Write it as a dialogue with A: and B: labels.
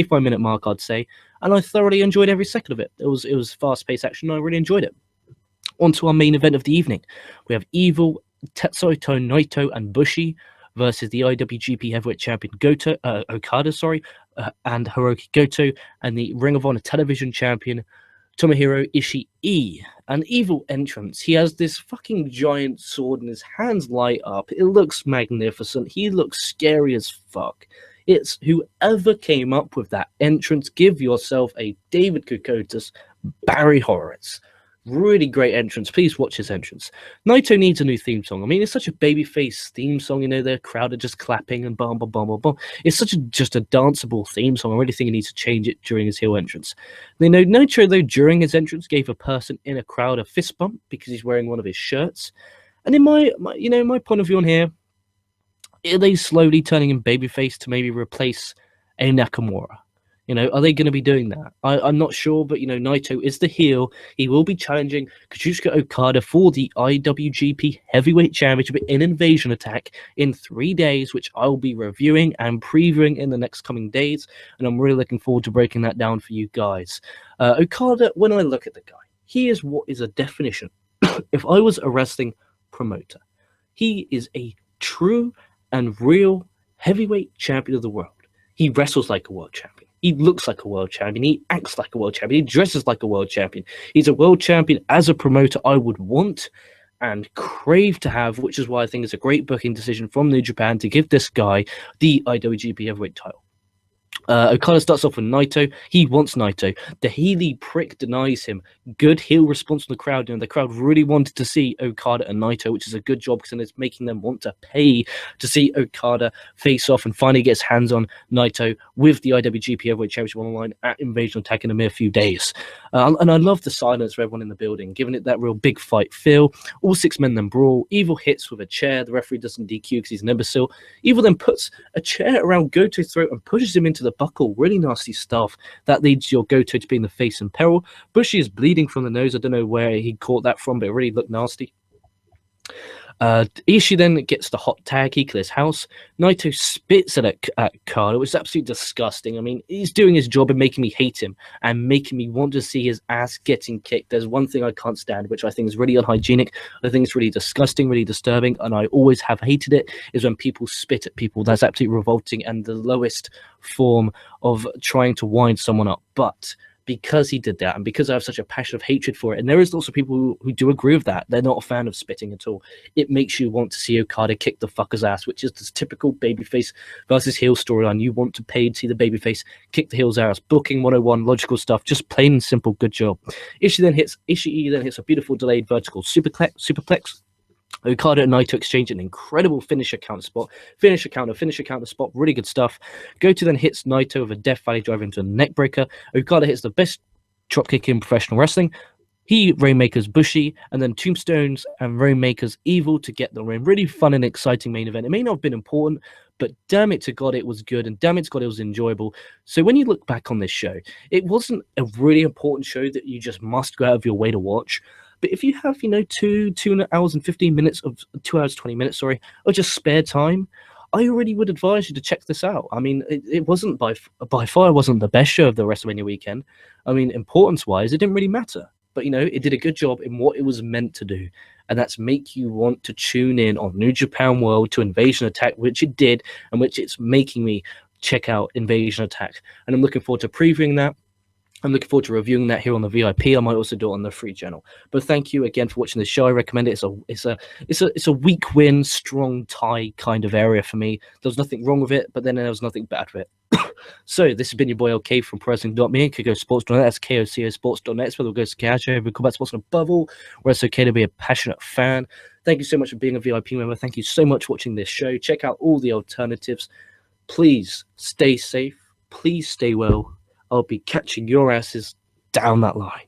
A: 5-minute mark, I'd say, and I thoroughly enjoyed every second of it. It was fast-paced action. I really enjoyed it. On to our main event of the evening. We have Evil, Tetsuya Naito, and Bushi versus the IWGP Heavyweight Champion Okada, and Hiroki Goto, and the Ring of Honor Television Champion Tomohiro Ishii. An Evil entrance. He has this fucking giant sword and his hands light up. It looks magnificent. He looks scary as fuck. It's whoever came up with that entrance. Give yourself a David Kokotas, Barry Horowitz. Really great entrance. Please watch his entrance. Naito needs a new theme song. I mean, it's such a babyface theme song. You know, the crowd are just clapping and bum, bum, bum, bum, bum. It's just a danceable theme song. I really think he needs to change it during his heel entrance. You know, Naito, though, during his entrance, gave a person in a crowd a fist bump because he's wearing one of his shirts. And in my point of view on here, are they slowly turning him babyface to maybe replace a Nakamura? You know, are they going to be doing that? I'm not sure, but, you know, Naito is the heel. He will be challenging Kazuchika Okada for the IWGP Heavyweight Championship in Invasion Attack in 3 days, which I'll be reviewing and previewing in the next coming days, and I'm really looking forward to breaking that down for you guys. Okada, when I look at the guy, he is what is a definition. If I was a wrestling promoter, he is a true and real heavyweight champion of the world. He wrestles like a world champion. He looks like a world champion. He acts like a world champion. He dresses like a world champion. He's a world champion as a promoter I would want and crave to have, which is why I think it's a great booking decision from New Japan to give this guy the IWGP Heavyweight title. Okada starts off with Naito. He wants Naito. The Healy prick denies him. Good heel response from the crowd. You know, the crowd really wanted to see Okada and Naito, which is a good job because it's making them want to pay to see Okada face off and finally gets hands on Naito with the IWGP Heavyweight Championship on the line at Invasion Attack in a mere few days. And I love the silence of everyone in the building, giving it that real big fight feel. All 6 men then brawl. Evil hits with a chair. The referee doesn't DQ because he's an imbecile. Evil then puts a chair around Goto's throat and pushes him into the buckle. Really nasty stuff. That leads your Goto to be in the face in peril. Bushi is bleeding from the nose. I don't know where he caught that from, but it really looked nasty. Ishii then gets the hot tag. He clears house. Naito spits at Okada, which is absolutely disgusting. I mean, he's doing his job and making me hate him and making me want to see his ass getting kicked. There's one thing I can't stand, which I think is really unhygienic. I think it's really disgusting, really disturbing, and I always have hated it, is when people spit at people. That's absolutely revolting and the lowest form of trying to wind someone up. But because he did that, and because I have such a passion of hatred for it, and there is lots of people who do agree with that, they're not a fan of spitting at all. It makes you want to see Okada kick the fucker's ass, which is this typical babyface versus heel storyline. You want to pay to see the babyface kick the heel's ass. Booking 101, logical stuff, just plain and simple, good job. Ishii then hits a beautiful delayed vertical superplex. Okada and Naito exchange an incredible finisher counter spot. Finisher counter spot. Really good stuff. Goto then hits Naito with a Death Valley driver into a neckbreaker. Okada hits the best dropkick in professional wrestling. He Rainmakers Bushi, and then Tombstones and Rainmakers Evil to get the win. Really fun and exciting main event. It may not have been important, but damn it to God, it was good, and damn it to God, it was enjoyable. So when you look back on this show, it wasn't a really important show that you just must go out of your way to watch. But if you have, 2 hours and 15 minutes of 2 hours 20 minutes, or just spare time, I really would advise you to check this out. I mean, it wasn't by far wasn't the best show of the WrestleMania weekend. I mean, importance wise, it didn't really matter. But it did a good job in what it was meant to do, and that's make you want to tune in on New Japan World to Invasion Attack, which it did, and which it's making me check out Invasion Attack. And I'm looking forward to previewing that. I'm looking forward to reviewing that here on the VIP. I might also do it on the free channel. But thank you again for watching the show. I recommend it. It's a weak win, strong tie kind of area for me. There was nothing wrong with it, but then there was nothing bad with it. So this has been your boy LK from ProWrestling.me and KocoSports.net. That's KocoSports.net. It's where we'll go to catch over combat sports and above all, where it's okay to be a passionate fan. Thank you so much for being a VIP member. Thank you so much for watching this show. Check out all the alternatives. Please stay safe. Please stay well. I'll be catching your asses down that line.